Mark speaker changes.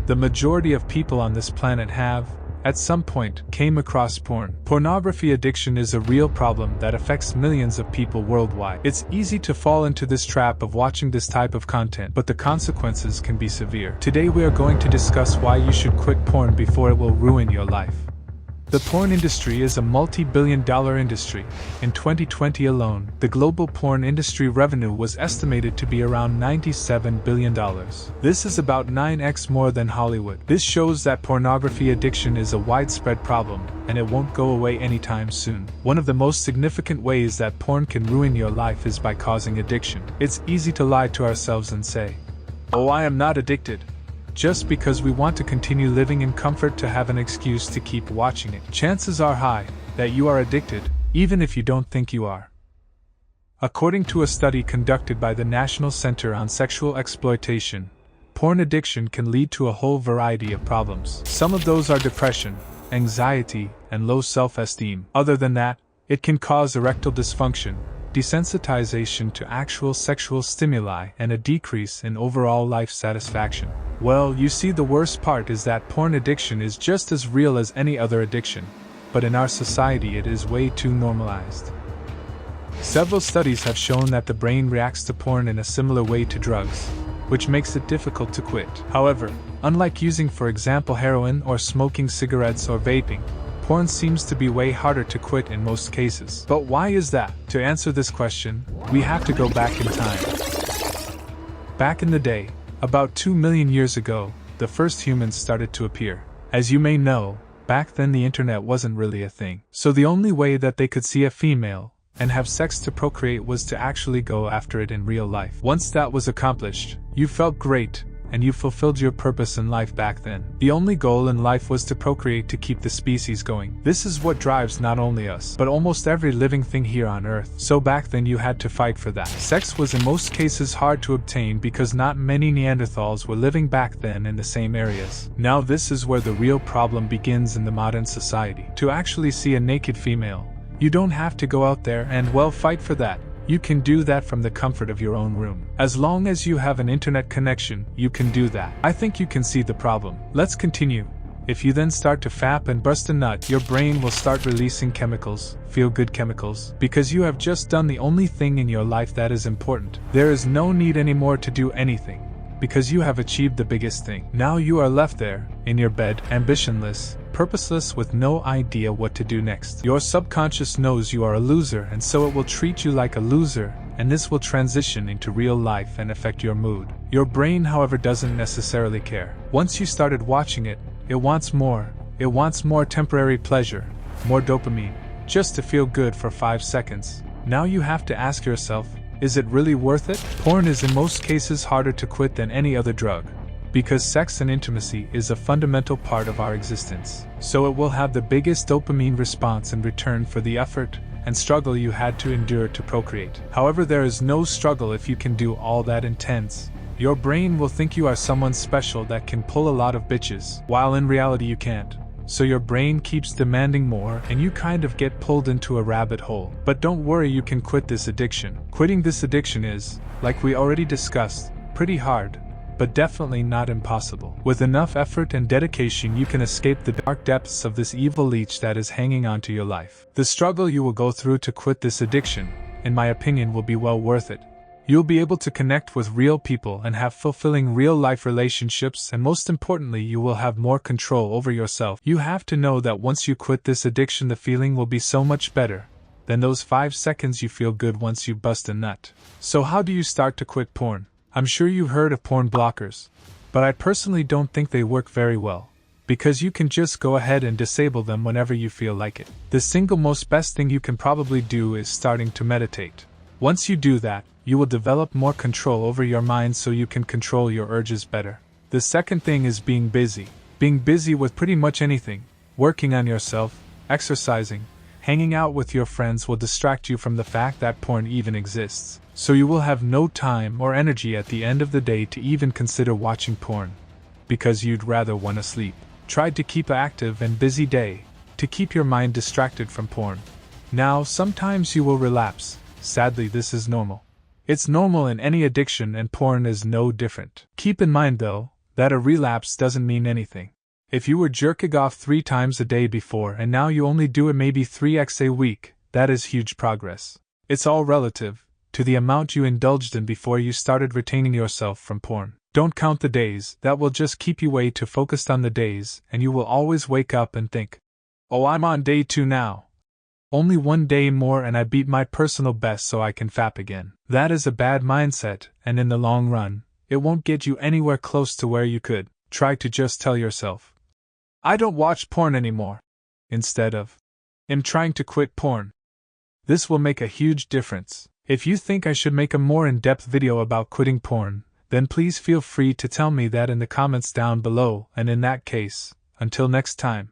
Speaker 1: The majority of people on this planet have, at some point, came across porn. Pornography addiction is a real problem that affects millions of people worldwide. It's easy to fall into this trap of watching this type of content, but the consequences can be severe. Today we are going to discuss why you should quit porn before it will ruin your life. The porn industry is a multi-billion-dollar industry. In 2020 alone, the global porn industry revenue was estimated to be around $97 billion. This is about 9x more than Hollywood. This shows that pornography addiction is a widespread problem, and it won't go away anytime soon. One of the most significant ways that porn can ruin your life is by causing addiction. It's easy to lie to ourselves and say, "Oh, I am not addicted," just because we want to continue living in comfort to have an excuse to keep watching it. Chances are high that you are addicted, even if you don't think you are. According to a study conducted by the National Center on Sexual Exploitation, porn addiction can lead to a whole variety of problems. Some of those are depression, anxiety, and low self-esteem. Other than that, it can cause erectile dysfunction, desensitization to actual sexual stimuli, and a decrease in overall life satisfaction. Well, you see, the worst part is that porn addiction is just as real as any other addiction, but in our society it is way too normalized. Several studies have shown that the brain reacts to porn in a similar way to drugs, which makes it difficult to quit. However, unlike using, for example, heroin or smoking cigarettes or vaping, porn seems to be way harder to quit in most cases. But why is that? To answer this question, we have to go back in time. Back in the day, about 2 million years ago, the first humans started to appear. As you may know, back then the internet wasn't really a thing. So the only way that they could see a female and have sex to procreate was to actually go after it in real life. Once that was accomplished, you felt great, and you fulfilled your purpose in life back then. The only goal in life was to procreate to keep the species going. This is what drives not only us, but almost every living thing here on Earth. So back then you had to fight for that. Sex was in most cases hard to obtain because not many Neanderthals were living back then in the same areas. Now this is where the real problem begins in the modern society. To actually see a naked female, you don't have to go out there and, well, fight for that. You can do that from the comfort of your own room. As long as you have an internet connection, you can do that. I think you can see the problem. Let's continue. If you then start to fap and burst a nut, your brain will start releasing chemicals, feel-good chemicals, because you have just done the only thing in your life that is important. There is no need anymore to do anything, because you have achieved the biggest thing. Now you are left there, in your bed, ambitionless, purposeless, with no idea what to do next. Your subconscious knows you are a loser, and so it will treat you like a loser, and this will transition into real life and affect your mood. Your brain, however, doesn't necessarily care. Once you started watching it, it wants more. It wants more temporary pleasure, more dopamine, just to feel good for 5 seconds. Now you have to ask yourself, is it really worth it? Porn is in most cases harder to quit than any other drug, because sex and intimacy is a fundamental part of our existence. So it will have the biggest dopamine response in return for the effort and struggle you had to endure to procreate. However, there is no struggle if you can do all that intense. Your brain will think you are someone special that can pull a lot of bitches, while in reality you can't. So your brain keeps demanding more, and you kind of get pulled into a rabbit hole. But don't worry, you can quit this addiction. Quitting this addiction is, like we already discussed, pretty hard, but definitely not impossible. With enough effort and dedication, you can escape the dark depths of this evil leech that is hanging onto your life. The struggle you will go through to quit this addiction, in my opinion, will be well worth it. You'll be able to connect with real people and have fulfilling real-life relationships, and most importantly, you will have more control over yourself. You have to know that once you quit this addiction, the feeling will be so much better than those 5 seconds you feel good once you bust a nut. So how do you start to quit porn? I'm sure you've heard of porn blockers, but I personally don't think they work very well, because you can just go ahead and disable them whenever you feel like it. The single most best thing you can probably do is starting to meditate. Once you do that, you will develop more control over your mind so you can control your urges better. The second thing is being busy. Being busy with pretty much anything, working on yourself, exercising, hanging out with your friends will distract you from the fact that porn even exists. So you will have no time or energy at the end of the day to even consider watching porn, because you'd rather want to sleep. Try to keep an active and busy day, to keep your mind distracted from porn. Now, sometimes you will relapse. Sadly, this is normal. It's normal in any addiction, and porn is no different. Keep in mind though, That a relapse doesn't mean anything. If you were jerking off 3 times a day before and now you only do it maybe 3x a week, that is huge progress. It's all relative to the amount you indulged in before you started retaining yourself from porn. Don't count the days, that will just keep you way too focused on the days, and you will always wake up and think, oh, I'm on day 2 now. Only 1 day more and I beat my personal best so I can fap again. That is a bad mindset, and in the long run, it won't get you anywhere close to where you could. Try to just tell yourself, I don't watch porn anymore, instead of, I'm trying to quit porn. This will make a huge difference. If you think I should make a more in-depth video about quitting porn, then please feel free to tell me that in the comments down below, and in that case, until next time.